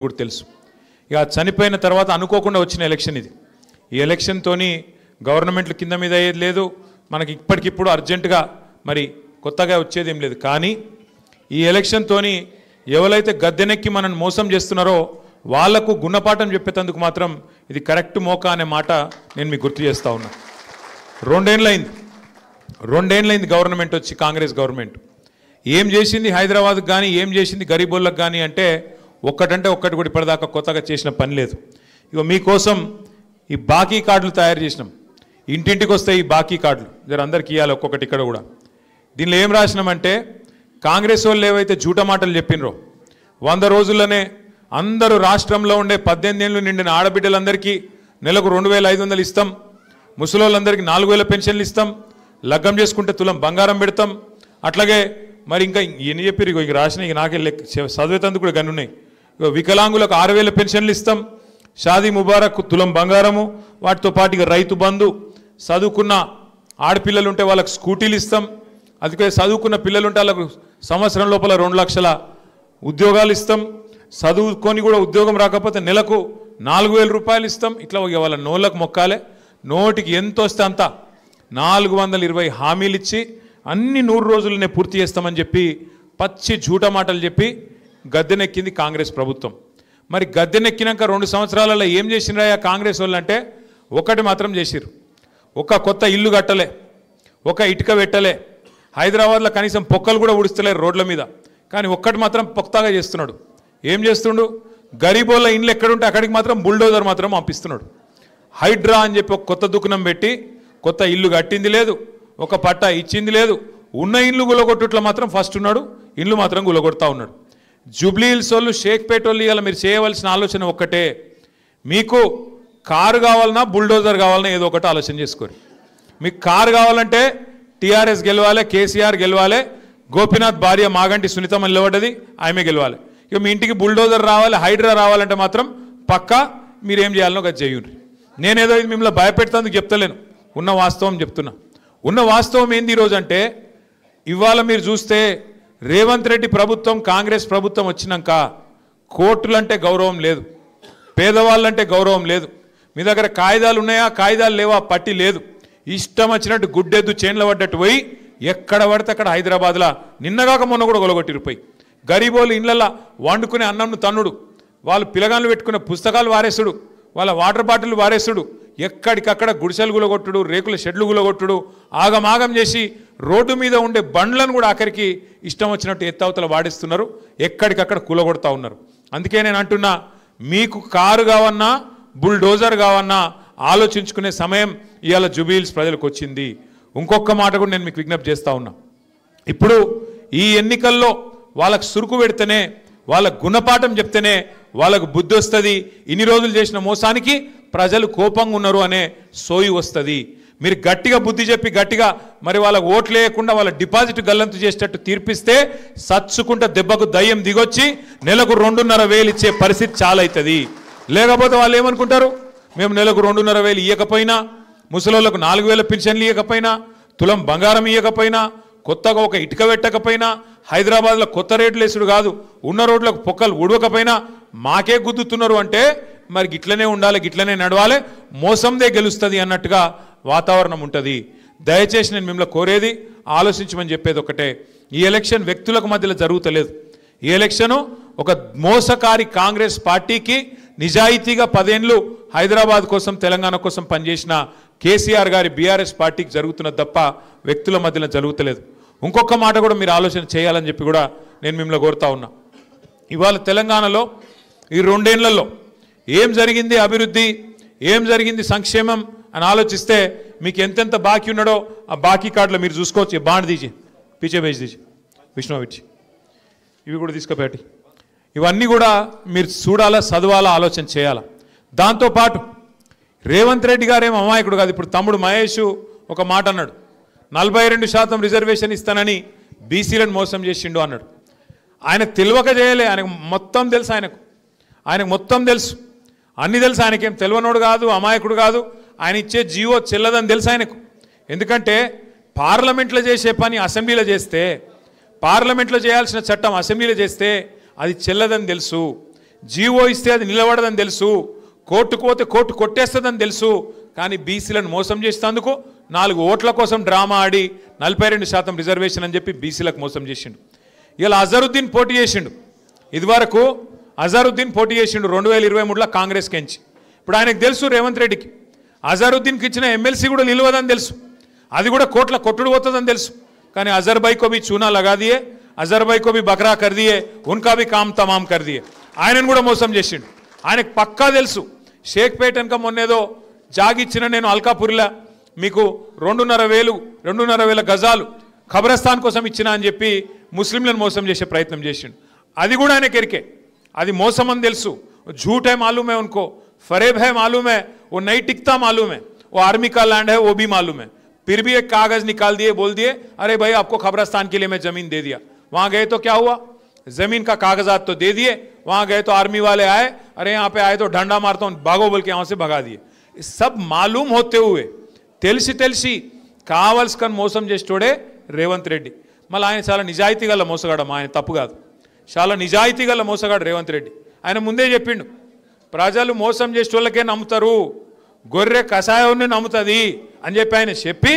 కూడా తెలుసు. ఇక చనిపోయిన తర్వాత అనుకోకుండా వచ్చిన ఎలక్షన్ ఇది. ఈ ఎలక్షన్తోని గవర్నమెంట్లు కింద మీద అయ్యేది లేదు, మనకి ఇప్పటికిప్పుడు అర్జెంటుగా మరి కొత్తగా వచ్చేది ఏం లేదు. కానీ ఈ ఎలక్షన్తోని ఎవరైతే గద్దెనెక్కి మనల్ని మోసం చేస్తున్నారో వాళ్లకు గుణపాఠం చెప్పేందుకు మాత్రం ఇది కరెక్ట్ మోకా అనే మాట నేను మీకు గుర్తు చేస్తూ ఉన్నా. రెండేళ్ళైంది గవర్నమెంట్ వచ్చి, కాంగ్రెస్ గవర్నమెంట్ ఏం చేసింది హైదరాబాద్కి కానీ, ఏం చేసింది గరీబోళ్ళకి కానీ అంటే ఒక్కటంటే ఒక్కటి కూడా ఇప్పటిదాకా కొత్తగా చేసిన పని లేదు. ఇక మీకోసం ఈ బాకీ కార్డులు తయారు చేసినాం. ఇంటింటికి వస్తాయి ఈ బాకీ కార్డులు, జర అందరికి ఇవ్వాలి ఒక్కొక్కటి. ఇక్కడ కూడా దీనిలో ఏం రాసినామంటే, కాంగ్రెస్ వాళ్ళు ఏవైతే జూట మాటలు చెప్పినరో 100 రోజుల్లోనే అందరూ రాష్ట్రంలో ఉండే 18 ఏళ్ళు నిండిన ఆడబిడ్డలందరికీ నెలకు 2500 ఇస్తాం, ముసలోళ్ళందరికీ 4000 పెన్షన్లు ఇస్తాం, లగ్గం చేసుకుంటే తులం బంగారం పెడతాం, అట్లాగే మరి ఇంకా ఎన్ని చెప్పారు ఇక రాసిన ఇక నాకే చదివేతందుకు కూడా గన్నున్నాయి. వికలాంగులకు 6000 పెన్షన్లు ఇస్తాం, షాదీ ముబారక్ తులం బంగారము, వాటితో పాటు ఇక రైతు బంధు, చదువుకున్న ఆడపిల్లలు ఉంటే వాళ్ళకు స్కూటీలు ఇస్తాం, అందుకే చదువుకున్న పిల్లలు ఉంటే వాళ్ళకు సంవత్సరం లోపల 2 లక్షల ఉద్యోగాలు ఇస్తాం, చదువుకొని కూడా ఉద్యోగం రాకపోతే నెలకు 4000 రూపాయలు ఇస్తాం. ఇట్లా వాళ్ళ నోళ్ళకు మొక్కాలే, నోటికి ఎంత వస్తే అంత 420 హామీలు ఇచ్చి అన్ని 100 రోజులనే పూర్తి చేస్తామని చెప్పి పచ్చి జూట మాటలు చెప్పి గద్దెనెక్కింది కాంగ్రెస్ ప్రభుత్వం. మరి గద్దెనెక్కినాక 2 సంవత్సరాలలో ఏం చేసినారా కాంగ్రెస్ వాళ్ళు అంటే, ఒకటి మాత్రం చేసిరు. ఒక కొత్త ఇల్లు కట్టలే, ఒక ఇటుక పెట్టలే, హైదరాబాద్లో కనీసం పొక్కలు కూడా ఉడుస్తలేరు రోడ్ల మీద. కానీ ఒక్కటి మాత్రం పొక్తాగా చేస్తున్నాడు. ఏం చేస్తుండు, గరీబోళ్ళ ఇండ్లు ఎక్కడుంటే అక్కడికి మాత్రం బుల్డోజర్ మాత్రం పంపిస్తున్నాడు. హైడ్రా అని చెప్పి ఒక కొత్త దుకాణం పెట్టి కొత్త ఇల్లు కట్టింది లేదు, ఒక పట్టా ఇచ్చింది లేదు, ఉన్న ఇల్లు గులగొట్టుట్లో మాత్రం ఫస్ట్ ఉన్నాడు, ఇల్లు మాత్రం గులగొడతా ఉన్నాడు. జూబ్లీ హిల్స్ వాళ్ళు, షేక్పేట వాళ్ళు ఇవాళ మీరు చేయవలసిన ఆలోచన ఒక్కటే, మీకు కారు కావాలన్నా బుల్డోజర్ కావాలన్నా ఏదో ఒకటి ఆలోచన చేసుకోరు. మీకు కారు కావాలంటే టీఆర్ఎస్ గెలవాలి, కేసీఆర్ గెలవాలి, గోపీనాథ్ భార్య మాగంటి సునీతమ్మ నిలబడ్డది, ఆమె గెలవాలి. ఇక మీ ఇంటికి బుల్డోజర్ రావాలి, హైడ్రా రావాలంటే మాత్రం పక్కా మీరేం చేయాలనో అది చేయండి. నేనేదో ఇది మిమ్మల్ని భయపెడతానికి చెప్తలేను, ఉన్న వాస్తవం చెప్తున్నా. ఉన్న వాస్తవం ఏంది ఈరోజు అంటే, ఇవాళ మీరు చూస్తే రేవంత్ రెడ్డి ప్రభుత్వం, కాంగ్రెస్ ప్రభుత్వం వచ్చినాక కోర్టులంటే గౌరవం లేదు, పేదవాళ్ళంటే గౌరవం లేదు, మీ దగ్గర కాయిదాలు ఉన్నాయా కాయిదాలు లేవా పట్టి లేదు, ఇష్టం వచ్చినట్టు గుడ్డెద్దు చేన్ల పడ్డట్టు పోయి ఎక్కడ పడితే అక్కడ హైదరాబాద్లో నిన్నగాక మొన్న కూడా గొలగొట్టిరిపోయి గరీబోళ్ళు ఇళ్ళల్లో వండుకునే అన్నంను తన్నుడు, వాళ్ళు పిలగాళ్ళు పెట్టుకునే పుస్తకాలు వారేసుడు, వాళ్ళ వాటర్ బాటిల్ వారేసుడు, ఎక్కడికక్కడ గుడిసెలు గులగొట్టుడు, రేకుల షెడ్లు గులగొట్టుడు, ఆగమాగం చేసి రోడ్డు మీద ఉండే బండ్లను కూడా ఆఖరికి ఇష్టం వచ్చినట్టు ఎత్తవతల వాడిస్తున్నారు, ఎక్కడికక్కడ కూలగొడతా ఉన్నారు. అందుకే నేను అంటున్నా, మీకు కారు కావన్నా బుల్డోజర్ కావన్నా ఆలోచించుకునే సమయం ఇవాళ జూబ్లీ హిల్స్ ప్రజలకు వచ్చింది. ఇంకొక మాట కూడా నేను మీకు విజ్ఞప్తి చేస్తూ ఉన్నా. ఇప్పుడు ఈ ఎన్నికల్లో వాళ్ళకు సురుకు పెడితేనే, వాళ్ళకు గుణపాఠం చెప్తేనే వాళ్ళకు బుద్ధి వస్తుంది. ఇన్ని రోజులు చేసిన మోసానికి ప్రజలు కోపంగా ఉన్నారు అనే సోయి వస్తుంది. మీరు గట్టిగా బుద్ధి చెప్పి గట్టిగా మరి వాళ్ళకు ఓట్లు వేయకుండా వాళ్ళ డిపాజిట్ గల్లంతు చేసేటట్టు తీర్పిస్తే సచ్చుకుంటే దెబ్బకు దయ్యం దిగొచ్చి నెలకు 2,500 ఇచ్చే పరిస్థితి చాలా అవుతుంది. లేకపోతే వాళ్ళు ఏమనుకుంటారు, మేము నెలకు 2,500 ఇవ్వకపోయినా, ముసలోళ్ళకు 4000 పెన్షన్లు ఇవ్వకపోయినా, తులం బంగారం ఇవ్వకపోయినా, కొత్తగా ఒక ఇటుక పెట్టకపోయినా, హైదరాబాద్లో కొత్త రేట్లు వేసుడు కాదు, ఉన్న రోడ్లకు పొక్కలు ఉడవకపోయినా మాకే గుద్దుతున్నారు అంటే మరి గిట్లనే ఉండాలి, గిట్లనే నడవాలి, మోసందే గెలుస్తుంది అన్నట్టుగా వాతావరణం ఉంటుంది. దయచేసి నేను మిమ్మల్ని కోరేది, ఆలోచించమని చెప్పేది ఒకటే, ఈ ఎలక్షన్ వ్యక్తులకు మధ్యలో జరుగుతలేదు. ఈ ఎలక్షను ఒక మోసకారి కాంగ్రెస్ పార్టీకి, నిజాయితీగా 10 ఏళ్ళు హైదరాబాద్ కోసం తెలంగాణ కోసం పనిచేసిన కేసీఆర్ గారి బీఆర్ఎస్ పార్టీకి జరుగుతున్నది తప్ప వ్యక్తుల మధ్యలో జరుగుతలేదు. ఇంకొక మాట కూడా మీరు ఆలోచన చేయాలని చెప్పి కూడా నేను మిమ్మల్ని కోరుతా ఉన్నా. ఇవాళ తెలంగాణలో ఈ 2 ఏళ్లలో ఏం జరిగింది అభివృద్ధి, ఏం జరిగింది సంక్షేమం అని ఆలోచిస్తే మీకు ఎంతెంత బాకీ ఉన్నాడో ఆ బాకీ కార్డులో మీరు చూసుకోవచ్చు. బాండ్ తీసి పీచే బేసి తీసి విష్ణువిచ్చి ఇవి కూడా తీసుకుపెట్టి ఇవన్నీ కూడా మీరు చూడాలా, చదవాలా, ఆలోచన చేయాలా. దాంతోపాటు రేవంత్ రెడ్డి గారేమో అమాయకుడు కాదు. ఇప్పుడు తమ్ముడు మహేష్ ఒక మాట అన్నాడు, 42% రిజర్వేషన్ ఇస్తానని బీసీలను మోసం చేసిండు అన్నాడు. ఆయనకు తెలియక చేయలే, ఆయనకు మొత్తం తెలుసు, ఆయనకు మొత్తం తెలుసు, అన్నీ తెలుసు. ఆయనకేం తెలియనోడు కాదు, అమాయకుడు కాదు. ఆయన ఇచ్చే జీవో చెల్లదని తెలుసు ఆయనకు. ఎందుకంటే పార్లమెంట్లో చేసే పని అసెంబ్లీలో చేస్తే, పార్లమెంట్లో చేయాల్సిన చట్టం అసెంబ్లీలో చేస్తే అది చెల్లదని తెలుసు. జీవో ఇస్తే అది నిలబడదని తెలుసు, కోర్టుకు పోతే కోర్టు కొట్టేస్తుందని తెలుసు. కానీ బీసీలను మోసం చేసేందుకు 4 ఓట్ల కోసం డ్రామా ఆడి 42% రిజర్వేషన్ అని చెప్పి బీసీలకు మోసం చేసిండు. ఇలా అజరుద్దీన్ పోటీ చేసిండు. ఇదివరకు అజరుద్దీన్ పోటీ చేసిండు 2023లో కాంగ్రెస్కి ఎంచి. ఇప్పుడు ఆయనకు తెలుసు రేవంత్ రెడ్డికి అజరుద్దీన్కి ఇచ్చిన ఎమ్మెల్సీ కూడా నిలవదని తెలుసు, అది కూడా కోట్ల కొట్టుడు పోతుందని తెలుసు. కానీ అజర్ భాయ్ కో భీ చూనా లగా దియే, అజర్ భాయ్ కో భీ బకరా కర్ దియే, ఉన్కా భీ కామ్ తమామ్ కర్ దియే. ఆయనను కూడా మోసం చేసిండు. ఆయనకు పక్కా తెలుసు షేక్పేట వెనక మొన్నేదో జాగిచ్చిన నేను అల్కాపురిలా మీకు 2,500 గజాలు ఖబరస్థాన్ కోసం ఇచ్చిన అని చెప్పి ముస్లింలను మోసం చేసే ప్రయత్నం చేసిండు. అది కూడా ఆయనకి ఎరికే, అది మోసం అని తెలుసు. झूठ है मालूम है उनको, फरेब है मालूम है, वो नहीं टिकता मालूम है, वो आर्मी का लैंड है वो भी मालूम है. फिर भी एक कागज निकाल दिए, बोल दिए अरे भाई आपको खबरस्तान के लिए मैं जमीन दे दिया. वहां गए तो क्या हुआ, जमीन का कागजात तो दे दिए, वहां गए तो आर्मी वाले आए, अरे यहाँ पे आए तो डंडा मारता हूं भागो बोल के यहां से भगा दिए. सब मालूम होते हुए తెలిసి కావాల్సుకొని మోసం చేసేటోడే రేవంత్ రెడ్డి. మళ్ళీ ఆయన చాలా నిజాయితీ గల మోసగాడు, ఆయన తప్పు కాదు, చాలా నిజాయితీ గల మోసగాడు రేవంత్ రెడ్డి. ఆయన ముందే చెప్పిండు ప్రజలు మోసం చేసేటోళ్ళకే నమ్ముతారు, గొర్రె కషాయాన్ని నమ్ముతుంది అని చెప్పి ఆయన చెప్పి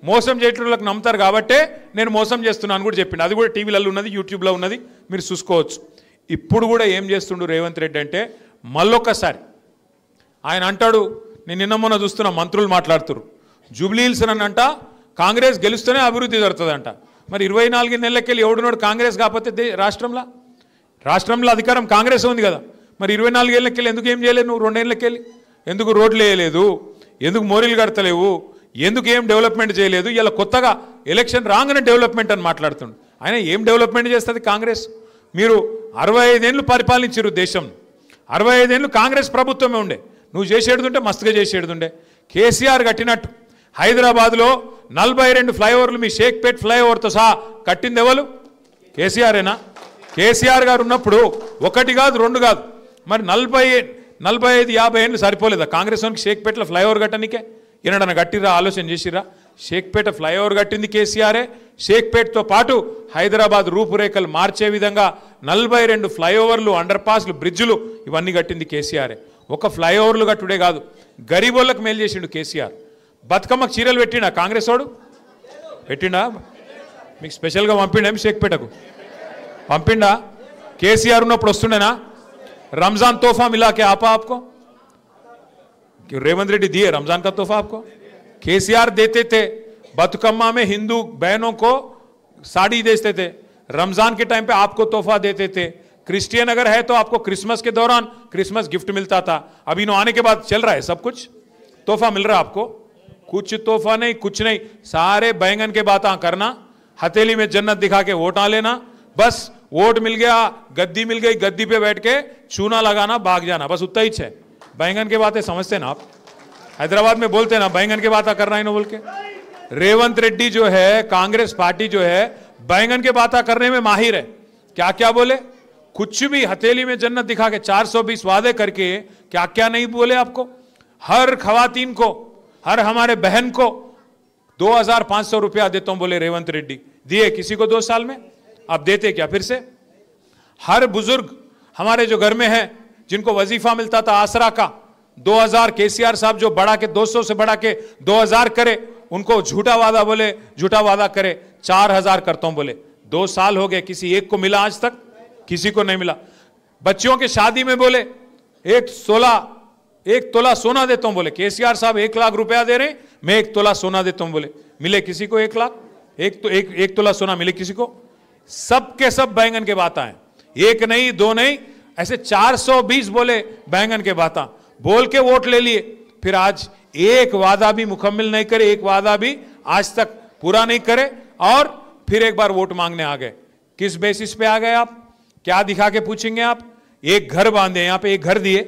మోసం చేసేటోళ్ళకి నమ్ముతారు కాబట్టే నేను మోసం చేస్తున్నాను కూడా చెప్పిండు. అది కూడా టీవీలలో ఉన్నది, యూట్యూబ్లో ఉన్నది, మీరు చూసుకోవచ్చు. ఇప్పుడు కూడా ఏం చేస్తుండు రేవంత్ రెడ్డి అంటే మళ్ళొక్కసారి ఆయన అంటాడు, నేను నిన్న మొన్న చూస్తున్నా మంత్రులు మాట్లాడుతున్నారు జూబ్లీ హిల్స్ అని అంట కాంగ్రెస్ గెలుస్తూనే అభివృద్ధి జరుగుతుందంట. మరి 24 నెలలకెళ్ళి ఎవడునోడు కాంగ్రెస్ కాకపోతే రాష్ట్రంలో అధికారం కాంగ్రెస్ ఉంది కదా, మరి 24 ఏళ్ళకెళ్ళి ఎందుకు ఏం చేయలేదు నువ్వు? 2 ఏళ్ళకెళ్ళి ఎందుకు రోడ్లు వేయలేదు, ఎందుకు మోరీలు కడతలేవు, ఎందుకు ఏం డెవలప్మెంట్ చేయలేదు? ఇలా కొత్తగా ఎలక్షన్ రాగానే డెవలప్మెంట్ అని మాట్లాడుతుండు. ఆయన ఏం డెవలప్మెంట్ చేస్తుంది కాంగ్రెస్? మీరు 65 ఏళ్ళు పరిపాలించారు దేశం, 65 ఏళ్ళు కాంగ్రెస్ ప్రభుత్వమే ఉండే, నువ్వు చేసేడుతుంటే మస్తుగా చేసేడుతుండే. కేసీఆర్ కట్టినట్టు హైదరాబాద్లో 42 ఫ్లైఓవర్లు మీ షేక్పేట్ ఫ్లైఓవర్తో సహా కట్టింది ఎవరు? కేసీఆరేనా? కేసీఆర్ గారు ఉన్నప్పుడు 1 కాదు 2 కాదు, మరి 45-50 ఏళ్ళు సరిపోలేదా కాంగ్రెస్ వానికి షేక్పేటలో ఫ్లైఓవర్ కట్టనికే? ఈనాడన కట్టిరా, ఆలోచన చేసిరా? షేక్పేట ఫ్లైఓవర్ కట్టింది కేసీఆరే. షేక్పేట్తో పాటు హైదరాబాద్ రూపురేఖలు మార్చే విధంగా 42 ఫ్లైఓవర్లు, అండర్ పాస్లు, బ్రిడ్జులు ఇవన్నీ కట్టింది కేసీఆరే. ఒక ఫ్లైఓవర్లు కట్టుడే కాదు, గరీబోళ్ళకు మేలు చేసిండు కేసీఆర్. బతుకమ్మకు చీరలు పెట్టిండా కాంగ్రెస్ వాడు? పెట్టిండా? మీకు స్పెషల్గా పంపిండా షేక్పేటకు? పంపిండా? కేసీఆర్ ఉన్నప్పుడు వస్తుండేనా? रमजान तोहफा मिला के आपा आपको? क्यों रेवंत रेड्डी दिए रमजान का तोहफा आपको? केसीआर देते थे, बतुकम्मा में हिंदू बहनों को साड़ी देते थे, रमजान के टाइम पे आपको तोहफा देते थे. क्रिश्चियन अगर है तो आपको क्रिसमस के दौरान क्रिसमस गिफ्ट मिलता था. अभी इन्हों आने के बाद चल रहा है सब कुछ तोहफा मिल रहा है आपको? कुछ तोहफा नहीं, कुछ नहीं. सारे बैंगन के बातें करना, हथेली में जन्नत दिखा के वोट आ लेना, बस वोट मिल गया, गद्दी मिल गई, गद्दी पे बैठ के चूना लगाना, भाग जाना, बस उतना ही है. बैंगन के बातें समझते ना आप? हैदराबाद में बोलते ना बैंगन के बातें करना ही ना बोल के. रेवंत रेड्डी जो है, कांग्रेस पार्टी जो है, बैंगन के बातें करने में माहिर है. क्या क्या बोले? कुछ भी हथेली में जन्नत दिखा के 420 वादे करके क्या क्या नहीं बोले आपको? हर खवातीन को, हर हमारे बहन को 2500 रुपया देता हूं बोले रेवंत रेड्डी. दिए किसी को 2 साल में? आप देते क्या फिर से? हर बुजुर्ग हमारे जो घर में है, जिनको वजीफा मिलता था आसरा का 2000, केसीआर साहब जो बढ़ा के 200 से बढ़ा के 2000 करे, उनको झूठा वादा बोले, झूठा वादा करे 4000 करता हूं बोले. 2 साल हो गए, किसी एक को मिला आज तक? किसी को नहीं मिला. बच्चियों के शादी में बोले 1 तोला सोना देता हूं बोले. केसीआर साहब 1 लाख रुपया दे रहे, मैं 1 तोला सोना देता हूं बोले. मिले किसी को 1 लाख? एक तोला सोना मिले किसी को? सबके सब बैंगन के बातें हैं, 1 नहीं 2 नहीं, ऐसे 420 बोले बैंगन के बातें बोल के वोट ले लिए. फिर आज एक वादा भी मुकम्मल नहीं करे, एक वादा भी आज तक पूरा नहीं करे, और फिर एक बार वोट मांगने आ गए. किस बेसिस पे आ गए आप? क्या दिखा के पूछेंगे आप? एक घर बांधे, यहां पे एक घर दिए,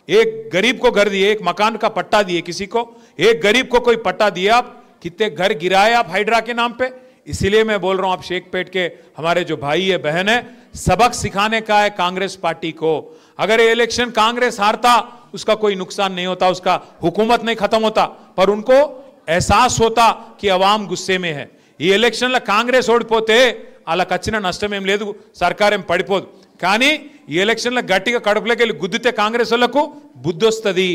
एक गरीब को घर दिए, एक मकान का पट्टा दिए किसी को, एक गरीब को कोई पट्टा दिए आप? कितने घर गिराए आप हाइड्रा के नाम पे? इसीलिए मैं बोल रहा हूं, आप शेखपेट के हमारे जो भाई है बहन है, सबक सिखाने का है कांग्रेस पार्टी को. अगर ये इलेक्शन कांग्रेस हारता उसका कोई नुकसान नहीं होता, उसका हुकूमत नहीं खत्म होता, पर उनको एहसास होता कि अवाम गुस्से में है. ఈ ఎలక్షన్ల కాంగ్రెస్ ఓడిపోతే వాళ్ళకి వచ్చిన నష్టం ఏం లేదు, సర్కార్ ఏం పడిపోదు. కానీ ఈ ఎలక్షన్లో గట్టిగా కడుపులోకి వెళ్ళి గుద్దితే కాంగ్రెస్ వాళ్ళకు బుద్ధి వస్తుంది.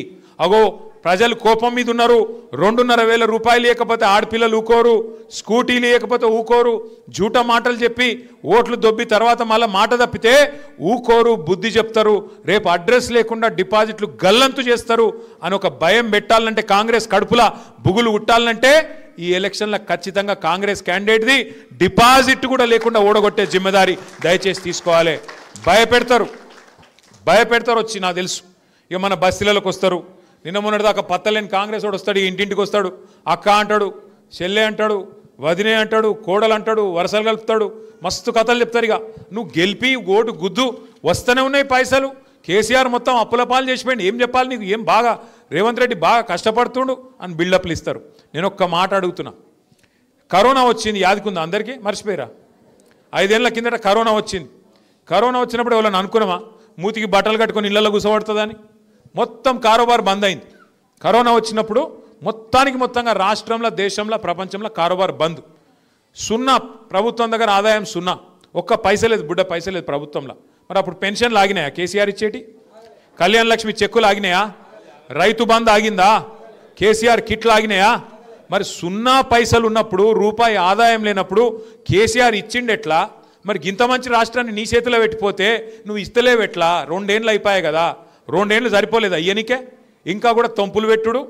అగో ప్రజలు కోపం మీద ఉన్నారు, 2,500 రూపాయలు ఇవ్వకపోతే ఆడపిల్లలు ఊకోరు, స్కూటీలు ఇవ్వకపోతే ఊకోరు, జూట మాటలు చెప్పి ఓట్లు దొబ్బి తర్వాత మళ్ళీ మాట తప్పితే ఊకోరు, బుద్ధి చెప్తారు, రేపు అడ్రస్ లేకుండా డిపాజిట్లు గల్లంతు చేస్తారు అని ఒక భయం పెట్టాలంటే, కాంగ్రెస్ కడుపులా బుగులు ఉట్టాలంటే ఈ ఎలక్షన్లో ఖచ్చితంగా కాంగ్రెస్ క్యాండిడేట్ది డిపాజిట్ కూడా లేకుండా ఓడగొట్టే జిమ్మెదారి దయచేసి తీసుకోవాలి. భయపెడతారు వచ్చి నాకు తెలుసు. ఇక మన బస్తీలకు వస్తారు. నిన్న మొన్నటిదాకా పత్తలేని కాంగ్రెస్ వాడు వస్తాడు, ఇంటింటికి వస్తాడు, అక్క అంటాడు, చెల్లె అంటాడు, వదినే అంటాడు, కోడలు అంటాడు, వరసలు కలుపుతాడు, మస్తు కథలు చెప్తారు. ఇక నువ్వు గెలిపి ఓటు గుద్దు వస్తూనే ఉన్నాయి పైసలు. కేసీఆర్ మొత్తం అప్పుల పాలు చేసిపోయింది, ఏం చెప్పాలి నీకు, ఏం బాగా రేవంత్ రెడ్డి బాగా కష్టపడుతుండు అని బిల్డప్లు ఇస్తారు. నేను ఒక్క మాట అడుగుతున్నా, కరోనా వచ్చింది యాదికుందా అందరికీ, మర్చిపోయారా? 5 ఏళ్ల కిందట కరోనా వచ్చింది. కరోనా వచ్చినప్పుడు ఎవరైనా అనుకున్నామా మూతికి బట్టలు కట్టుకొని ఇళ్లలో కూర్చోబడుతుందని? మొత్తం కారోబార్ బంద్ అయింది. కరోనా వచ్చినప్పుడు మొత్తంగా రాష్ట్రంలో, దేశంలో, ప్రపంచంలో కారోబార్ బంద్. సున్నా, ప్రభుత్వం దగ్గర ఆదాయం సున్నా, ఒక్క పైస లేదు, బుడ్డ పైస లేదు ప్రభుత్వంలో. మరి అప్పుడు పెన్షన్లు ఆగినాయా కేసీఆర్ ఇచ్చేటి? కళ్యాణ లక్ష్మి చెక్కులు ఆగినాయా? రైతు బంద్ ఆగిందా? కేసీఆర్ కిట్లు ఆగినాయా? మరి సున్నా పైసలు ఉన్నప్పుడు, రూపాయి ఆదాయం లేనప్పుడు కేసీఆర్ ఇచ్చిండెట్లా? మరి ఇంత మంచి రాష్ట్రాన్ని నీ చేతిలో పెట్టిపోతే నువ్వు ఇస్తలేవెట్లా? 2 ఏళ్ళు అయిపోయాయి కదా, 2 ఏళ్ళు సరిపోలేదు అయ్యనికే? ఇంకా కూడా తొంపులు పెట్టుడు,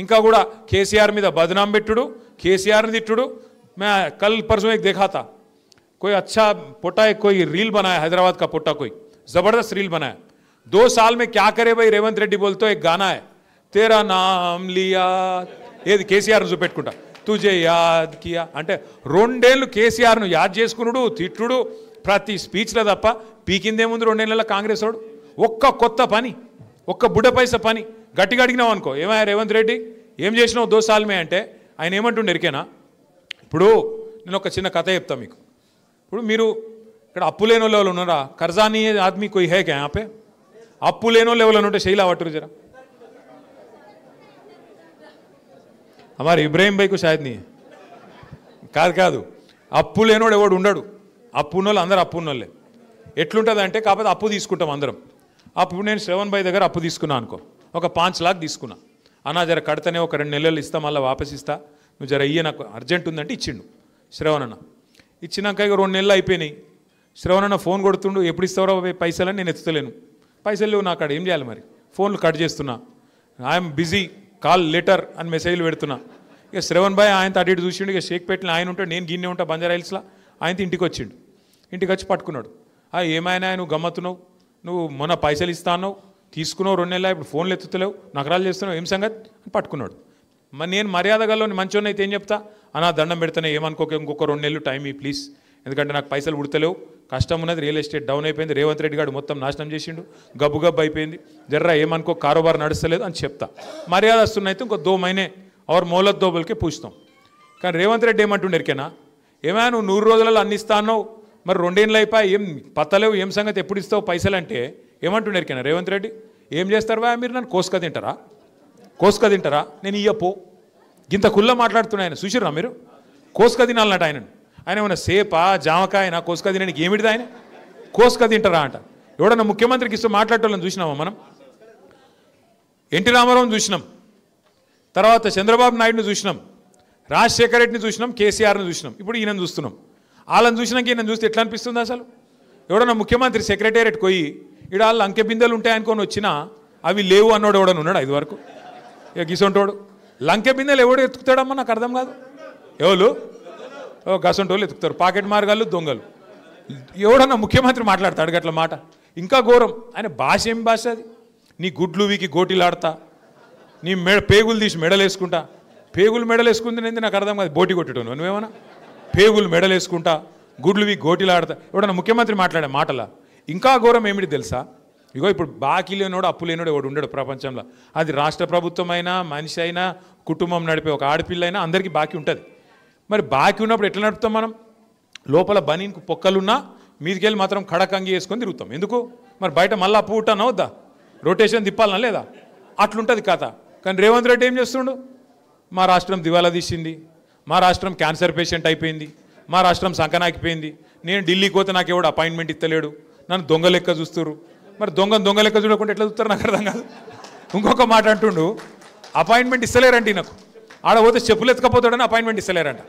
ఇంకా కూడా కేసీఆర్ మీద బదనాం పెట్టుడు, కేసీఆర్ని తిట్టుడు. मैं कल परसों एक देखा था, कोई अच्छा पोटा है, कोई रील बनाया, हैदराबाद का पोटा कोई जबरदस्त रील बनाया. 2 साल में क्या करे भाई रेवंत रेड्डी बोलते एक गाना है, तेरा नाम लिया, ఏది కేసీఆర్ను చూపెట్టుకుంటా, తుజే యాద్ కియా అంటే 2 ఏళ్ళు కేసీఆర్ను యాద్ చేసుకున్నాడు, తిట్టుడు ప్రతి స్పీచ్లో తప్ప పీకిందేముంది 2 ఏళ్ళ కాంగ్రెస్ వాడు? ఒక్క కొత్త పని, ఒక్క బుడ్డ పైస పని గట్టిగా అడిగినావు అనుకో, ఏమయ్యా రేవంత్ రెడ్డి ఏం చేసినావు 2 साल में అంటే ఆయన ఏమంటుండే ఎరికేనా? ఇప్పుడు నేను ఒక చిన్న కథ చెప్తాను మీకు. ఇప్పుడు మీరు ఇక్కడ అప్పు లేని వాళ్ళు ఎవరు ఉన్నారా? కర్జానీ ఆద్మీ కోయి హే క్యా యాపే? అప్పు లేని వాళ్ళు ఎవరు ఉంటే శైలా పట్టురు జరా. हमारे इब्राहिम भाई को शायद नहीं కాదు అప్పు లేనోడు ఎవడు ఉండడు. అప్పు ఉన్నోళ్ళు అందరూ అప్పు ఉన్నోళ్ళే. ఎట్లుంటుంది అంటే కాకపోతే అప్పు తీసుకుంటాం అందరం. అప్పుడు నేను శ్రవణ్ భాయ్ దగ్గర అప్పు తీసుకున్నా అనుకో, ఒక 5 लाख తీసుకున్నా. అన్నా జర కడితేనే ఒక 2 నెలలు ఇస్తా, మళ్ళీ వాపస్ ఇస్తా, నువ్వు జర ఇయ్య నాకు అర్జెంట్ ఉందంటే ఇచ్చిండు శ్రవణ్ అన్న. ఇచ్చినాక ఇక 2 నెలలు అయిపోయినాయి. శ్రవణ్ అన్న ఫోన్ కొడుతుండు, ఎప్పుడు ఇస్తావరా పైసలని? నేను ఎత్తుతలేను, పైసలు లేవు నాకు. ఏం చేయాలి మరి? ఫోన్లు కట్ చేస్తున్నా, ఐఎమ్ బిజీ, కాల్ లెటర్ అని మెసేజ్లు పెడుతున్నా. ఇక శ్రవణ్ భాయ్ ఆయన అటు ఇటు చూసిండు. ఇక షేక్ పెట్టిన ఆయన ఉంటాడు, నేను గిన్నె ఉంటా బంజారా హిల్స్లో. ఆయనతో ఇంటికి వచ్చిండు. ఇంటికి వచ్చి పట్టుకున్నాడు. ఏమైనా నువ్వు గమ్మత్తున్నావు, నువ్వు మొన్న పైసలు ఇస్తా అన్నావు, తీసుకున్నావు 2 నెలలు, ఇప్పుడు ఫోన్లు ఎత్తుతలేవు, నకరాలు చేస్తున్నావు, ఏం సంగతి అని పట్టుకున్నాడు. మరి నేను మర్యాద గల్లోని మంచోని అయితే ఏం చెప్తా, అన్నా దండం పెడితేనే ఏమనుకోక ఇంకొక 2 నెలలు టైం ఈ ప్లీజ్, ఎందుకంటే నాకు పైసలు ఉడతలేవు, కష్టం ఉన్నది, రియల్ ఎస్టేట్ డౌన్ అయిపోయింది, రేవంత్ రెడ్డి గారు మొత్తం నాశనం చేసిండు, గబ్బు అయిపోయింది, జర్రా ఏమనుకో కారోబార్ నడుస్తలేదు అని చెప్తా. మర్యాద వస్తున్నైతే ఇంకో 2 महीने और मोहलत दो बोल के पूछता हूँ. కానీ రేవంత్ రెడ్డి ఏమంటుండే ఎరికేనా, ఏమైనా నువ్వు 100 రోజులలో అన్ని ఇస్తా అన్నావు, మరి 2 ఏళ్ళు అయిపోయి ఏం పత్తలేవు, ఏం సంగతి, ఎప్పుడు ఇస్తావు పైసలు అంటే ఏమంటుండే ఎరికేనా రేవంత్ రెడ్డి? ఏం చేస్తారు బా మీరు, నన్ను కోసుక తింటారా? నేను ఇయ్యపో గింత కుల్ల మాట్లాడుతున్నా. ఆయన చూసిర్రా మీరు? కోసుక తినాలన్నట్టు ఆయన ఏమన్నా సేపా జామకాయన కోసుక తినడానికి ఏమిటిది? ఆయన కోసుక తింటారా అంట. ఎవడన్నా ముఖ్యమంత్రికి ఇస్తూ మాట్లాడేటోళ్ళని చూసినామా మనం? ఎన్టీ రామారావుని చూసినాం, తర్వాత చంద్రబాబు నాయుడుని చూసినాం, రాజశేఖర రెడ్డిని చూసినాం, కేసీఆర్ని చూసినాం, ఇప్పుడు ఈయనను చూస్తున్నాం. వాళ్ళని చూసినాక ఈయన చూస్తే ఎట్లా అనిపిస్తుంది అసలు? ఎవడన్నా ముఖ్యమంత్రి సెక్రటేరియట్ పోయి ఇక్కడ వాళ్ళు అంకె బిందెలు ఉంటాయనుకొని వచ్చినా అవి లేవు అన్నోడు ఎవడన్నా ఉన్నాడు 5 వరకు? ఇక గిసొంటోడు లంకె బిందెలు ఎవడు ఎత్తుకుతాడమ్మా, నాకు అర్థం కాదు. ఎవరు గసంటోళ్ళు ఎత్తుకుతారు, పాకెట్ మార్గాలు, దొంగలు. ఎవడన్నా ముఖ్యమంత్రి మాట్లాడతాడు గట్ల మాట? ఇంకా ఘోరం. ఆయన భాష ఏం భాష అది? నీ గుడ్లు వీకి గోటీలాడతా, నీ పేగులు తీసి మెడలేసుకుంటా. పేగులు మెడలేసుకుంది నేను నాకు అర్థం కాదు, బోటి కొట్టడం నువ్వేమన్నా? పేగులు మెడలేసుకుంటా, గుడ్లు వీకి గోటీలాడతా, ఎవడన్నా ముఖ్యమంత్రి మాట్లాడే మాటలా? ఇంకా ఘోరం ఏమిటి తెలుసా? ఇగో ఇప్పుడు బాకీ లేనోడు, అప్పు లేనోడు ఎవడు ఉండడు ప్రపంచంలో. అది రాష్ట్ర ప్రభుత్వం అయినా, మనిషి అయినా, కుటుంబం నడిపే ఒక ఆడపిల్ల అయినా అందరికీ బాకీ ఉంటుంది. మరి బాకీ ఉన్నప్పుడు ఎట్లా నడుపుతాం మనం? లోపల బనీన్కు పొక్కలున్నా మీదికెళ్ళి మాత్రం కడకంగి వేసుకొని తిరుగుతాం. ఎందుకు మరి? బయట మళ్ళీ అప్పు ఉంటానా వద్దా? రొటేషన్ తిప్పాలనా లేదా? అట్లుంటుంది కథ. కానీ రేవంత్ రెడ్డి ఏం చేస్తుండు? మా రాష్ట్రం దివాలా తీసింది, మా రాష్ట్రం క్యాన్సర్ పేషెంట్ అయిపోయింది, మా రాష్ట్రం సంకనాకిపోయింది, నేను ఢిల్లీకి పోతే నాకు ఎవడు అపాయింట్మెంట్ ఇస్తలేడు, నన్ను దొంగ లెక్క చూస్తారు. మరి దొంగ లెక్క చూడకుండా ఎట్లా చూస్తారు నాకు అర్థం కాదు. ఇంకొక మాట అంటుండు, అపాయింట్మెంట్ ఇస్తలేరండి నాకు, ఆడ పోతే చెప్పులు ఎత్తుకపోతాడని అపాయింట్మెంట్ ఇస్తలేరంట.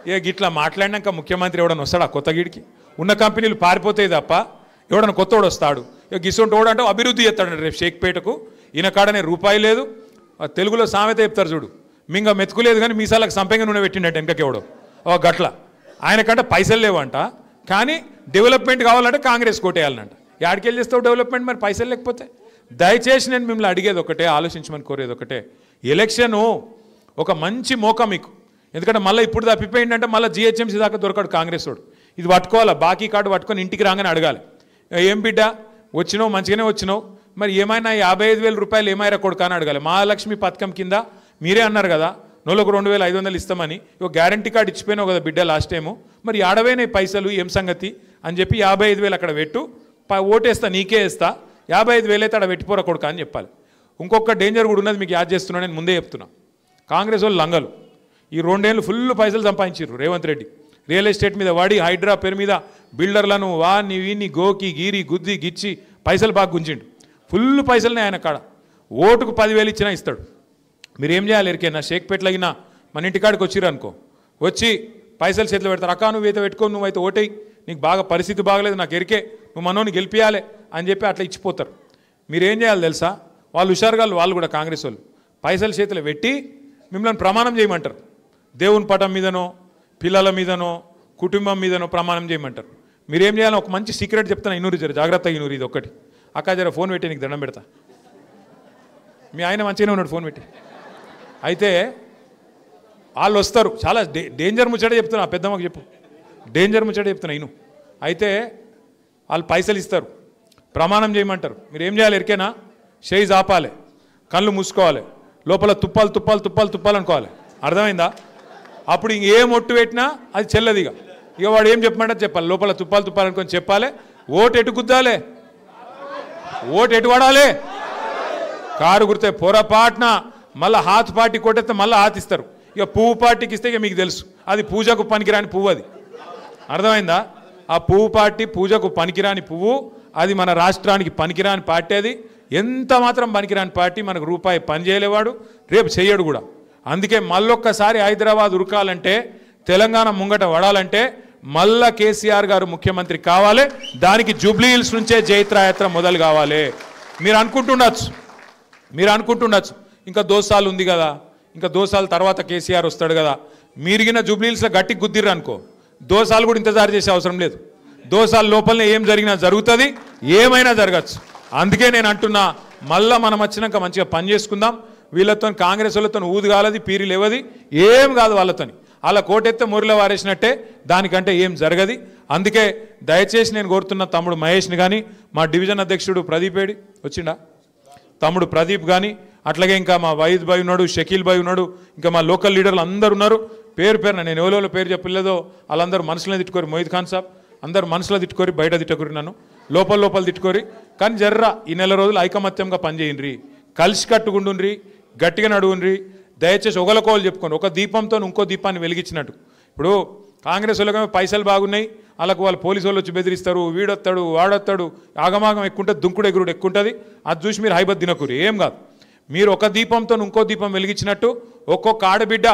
ఇక ఇట్లా మాట్లాడినాక ముఖ్యమంత్రి ఎవడన్నా వస్తాడు ఆ కొత్త గీడికి? ఉన్న కంపెనీలు పారిపోతాయి తప్ప ఎవడన్నా కొత్తోడు వస్తాడు? ఇక గిసొంటి అంటే అభివృద్ధి చేస్తాడు రేపు షేక్పేటకు. ఈయన కాడనే రూపాయి లేదు. తెలుగులో సామెత చెప్తారు చూడు, మింగ మెతుకులేదు కానీ మీసాలకు సంపెంగ నూనె పెట్టిండట వెనకకెవడో గట్ల. ఆయనకంటే పైసలు లేవంట, కానీ డెవలప్మెంట్ కావాలంటే కాంగ్రెస్ కోటేయాలంట. యాడికెళ్ళి చేస్తావు డెవలప్మెంట్ మరి పైసలు లేకపోతే? దయచేసి నేను మిమ్మల్ని అడిగేది ఒకటే, ఆలోచించమని కోరేది ఒకటే, ఎలక్షను ఒక మంచి మోక మీకు. ఎందుకంటే మళ్ళీ ఇప్పుడు తప్పిపోయిందంటే మళ్ళీ జిహెచ్ఎంసీ దాకా దొరకడు కాంగ్రెస్ వాడు. ఇది పట్టుకోవాలా, బాకీ కార్డు పట్టుకొని ఇంటికి రాగానే అడగాలి, ఏం బిడ్డ వచ్చినావు, మంచిగానే వచ్చినావు, మరి ఏమైనా 55,000 రూపాయలు ఏమైనా కొడుకు అని అడగాలి. మహాలక్ష్మి పథకం కింద మీరే అన్నారు కదా నెలకు 2,500 ఇస్తామని, ఒక గ్యారంటీ కార్డు ఇచ్చిపోయినావు కదా బిడ్డ లాస్ట్ టైము, మరి ఆడవేనే పైసలు ఏం సంగతి అని చెప్పి 55,000 అక్కడ పెట్టు, ఓటేస్తా నీకే వేస్తా, 55,000 అయితే అక్కడ పెట్టిపోరా కొడుకు అని చెప్పాలి. ఇంకొక డేంజర్ కూడా ఉన్నది మీకు యాద్ చేస్తున్నా, నేను ముందే చెప్తున్నా. కాంగ్రెస్ వాళ్ళు లంగలు ఈ 2 ఏళ్ళు ఫుల్ పైసలు సంపాదించారు రేవంత్ రెడ్డి. రియల్ ఎస్టేట్ మీద వాడి, హైడ్రా పేరు మీద బిల్డర్లను వాన్ని వీన్ని గోకి గీరి గుద్ది గిచ్చి పైసలు బాగా గుంజిండు. ఫుల్ పైసలనే ఆయన కాడ. ఓటుకు 10,000 ఇచ్చినా ఇస్తాడు. మీరు ఏం చేయాలి ఎరికైనా, షేక్పేటలగినా మన ఇంటికాడికి వచ్చిర్రు అనుకో, వచ్చి పైసలు చేతిలో పెడతారు, అక్క నువ్వైతే పెట్టుకో, నువ్వైతే ఓటేయి, నీకు బాగా పరిస్థితి బాగలేదు, నాకు ఎరికే, నువ్వు మనోని గెలిపియాలి అని చెప్పి అట్లా ఇచ్చిపోతారు. మీరేం చేయాలి తెలుసా, వాళ్ళు హుషారుగాళ్ళు, వాళ్ళు కూడా కాంగ్రెస్ వాళ్ళు పైసలు చేతిలో పెట్టి మిమ్మల్ని ప్రమాణం చేయమంటారు. దేవుని పటం మీదనో, పిల్లల మీదనో, కుటుంబం మీదనో ప్రమాణం చేయమంటారు. మీరేం చేయాలి, ఒక మంచి సీక్రెట్ చెప్తాను, ఇన్నూరు జర జాగ్రత్తగా ఇన్నూరు. ఇది ఒక్కటి, అక్క జర ఫోన్ పెట్టి నీకు దండం పెడతా. మీ ఆయన మంచిగానే ఉన్నాడు ఫోన్ పెట్టి. అయితే వాళ్ళు వస్తారు, చాలా డేంజర్ ముచ్చట చెప్తున్నా, పెద్దమ్మకు చెప్పు, డేంజర్ ముచ్చట చెప్తున్నా ఇను. అయితే వాళ్ళు పైసలు ఇస్తారు, ప్రమాణం చేయమంటారు. మీరు ఏం చేయాలి ఎరికేనా, చేయి ఆపాలి, కళ్ళు మూసుకోవాలి, లోపల తుప్పాలు అనుకోవాలి, అర్థమైందా? అప్పుడు ఇంకేం ఒట్టు పెట్టినా అది చెల్లది. ఇక వాడు ఏం చెప్పమంటే చెప్పాలి, లోపల తుప్పాలు అనుకొని చెప్పాలి. ఓటు ఎటు గుద్దాలి, ఓటు ఎటు పడాలి, కారు గుర్తే పొరపాటున మళ్ళీ హాత్ పార్టీ కొట్టేస్తే మళ్ళీ హాత్ ఇస్తారు. ఇక పువ్వు పార్టీకి ఇస్తే ఇక మీకు తెలుసు అది పూజకు పనికిరాని పువ్వు, అది అర్థమైందా? ఆ పువ్వు పార్టీ పూజకు పనికిరాని పువ్వు, అది మన రాష్ట్రానికి పనికిరాని పార్టీ. అది ఎంత మాత్రం పనికిరాని పార్టీ, మనకు రూపాయి పని చేయలేవాడు, రేపు చెయ్యడు కూడా. అందుకే మళ్ళొక్కసారి హైదరాబాద్ ఉరకాలంటే, తెలంగాణ ముంగట వడాలంటే మళ్ళా కేసీఆర్ గారు ముఖ్యమంత్రి కావాలి. దానికి జూబ్లీ హిల్స్ నుంచే జైత్రయాత్ర మొదలు కావాలి. మీరు అనుకుంటుండొచ్చు ఇంకా దోసాలు ఉంది కదా, ఇంకా దోసాల తర్వాత కేసీఆర్ వస్తాడు కదా. మీరిగిన జూబ్లీ హిల్స్లో గట్టి గుద్దిర్రు అనుకో, దోసాలు కూడా ఇంతజారు చేసే అవసరం లేదు. దోసాల లోపలనే ఏం జరిగినా జరుగుతుంది, ఏమైనా జరగచ్చు. అందుకే నేను అంటున్నా, మళ్ళా మనం వచ్చినాక మంచిగా పని చేసుకుందాం. వీళ్ళతో కాంగ్రెస్ వాళ్ళతో ఊది కాలది, పీరి లేవది, ఏం కాదు వాళ్ళతోని. అలా కోటెత్తే మురిలో వారేసినట్టే, దానికంటే ఏం జరగది. అందుకే దయచేసి నేను కోరుతున్న తమ్ముడు మహేష్ని కానీ, మా డివిజన్ అధ్యక్షుడు ప్రదీప్ ఏడి వచ్చిండా, తమ్ముడు ప్రదీప్ కానీ, అట్లాగే ఇంకా మా వైద్ భాయ్ ఉన్నాడు, షకీల్ భాయ్ ఉన్నాడు, ఇంకా మా లోకల్ లీడర్లు అందరు ఉన్నారు. పేరున నేను ఎవరో పేరు చెప్పలేదో వాళ్ళందరూ మనసులో తిట్టుకోరు. మొహిద్ ఖాన్ సాబ్ అందరు మనసులో తిట్టుకోరి, బయట తిట్టుకోరి, నన్ను లోపల తిట్టుకోరి. కానీ జర్రా ఈ నెల రోజులు ఐకమత్యంగా పనిచేయండి, కలిసి కట్టుకుండుండ్రి, గట్టిగా నడువుండ్రి. దయచేసి ఒకరికోలు చెప్పుకోండి, ఒక దీపంతో ఇంకో దీపాన్ని వెలిగించినట్టు. ఇప్పుడు కాంగ్రెస్ వాళ్ళకి పైసలు బాగున్నాయి, వాళ్ళకు వాళ్ళు పోలీసు వాళ్ళు వచ్చి బెదిరిస్తారు, వీడొస్తాడు వాడొస్తాడు, ఆగమాగం ఎక్కుంటుంది, దుంకుడు ఎగురుడు ఎక్కుంటుంది. అది చూసి మీరు హైబత్ తినకూరు, ఏం కాదు. మీరు ఒక దీపంతో ఇంకో దీపం వెలిగించినట్టు ఒక్కొక్క ఆడబిడ్డ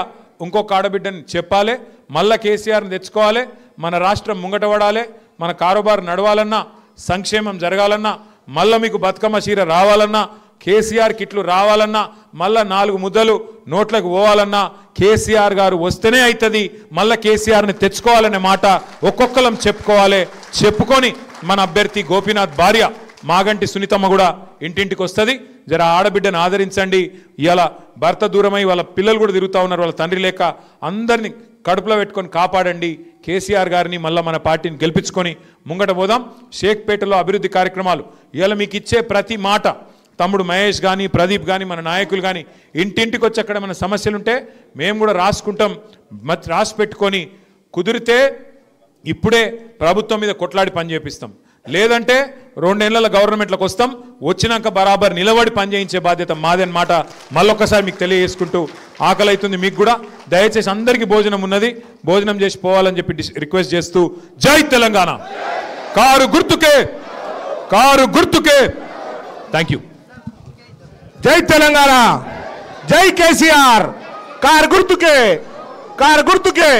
ఇంకొక ఆడబిడ్డని చెప్పాలి. మళ్ళా కేసీఆర్ని తెచ్చుకోవాలి, మన రాష్ట్రం ముంగట పడాలి, మన కారోబారు నడవాలన్నా, సంక్షేమం జరగాలన్నా, మళ్ళీ మీకు బతుకమ్మ చీర రావాలన్నా, కేసీఆర్ కిట్లు రావాలన్నా, మళ్ళా 4 ముద్దలు నోట్లకు పోవాలన్నా కేసీఆర్ గారు వస్తేనే అవుతుంది. మళ్ళీ కేసీఆర్ని తెచ్చుకోవాలనే మాట ఒక్కొక్కరం చెప్పుకోవాలి. చెప్పుకొని మన అభ్యర్థి గోపీనాథ్ భార్య మాగంటి సునీతమ్మ కూడా ఇంటింటికి వస్తుంది. జర ఆడబిడ్డను ఆదరించండి. ఇవాళ భర్త దూరమై వాళ్ళ పిల్లలు కూడా తిరుగుతూ ఉన్నారు, వాళ్ళ తండ్రి లేక. అందరినీ కడుపులో పెట్టుకొని కాపాడండి. కేసీఆర్ గారిని మళ్ళీ మన పార్టీని గెలిపించుకొని ముంగట పోదాం. షేక్పేటలో అభివృద్ధి కార్యక్రమాలు ఇవాళ మీకు ఇచ్చే ప్రతి మాట తమ్ముడు మహేష్ కానీ, ప్రదీప్ కానీ, మన నాయకులు కానీ ఇంటింటికి వచ్చి అక్కడ మన సమస్యలుంటే మేము కూడా రాసుకుంటాం. రాసి పెట్టుకొని కుదిరితే ఇప్పుడే ప్రభుత్వం మీద కొట్లాడి పని చేపిస్తాం. లేదంటే 2 ఏళ్ల గవర్నమెంట్లకు వస్తాం, వచ్చినాక బరాబర్ నిలబడి పనిచేయించే బాధ్యత మాదని మాట మళ్ళొక్కసారి మీకు తెలియజేసుకుంటూ, ఆకలి అవుతుంది మీకు కూడా, దయచేసి అందరికీ భోజనం ఉన్నది, భోజనం చేసి పోవాలని చెప్పి రిక్వెస్ట్ చేస్తూ, జై తెలంగాణ. కారు గుర్తుకే కారు గుర్తుకే. Thank you. జై తెలంగాణ, జై కేసీఆర్. కారు గుర్తుకే, కారు గుర్తుకే.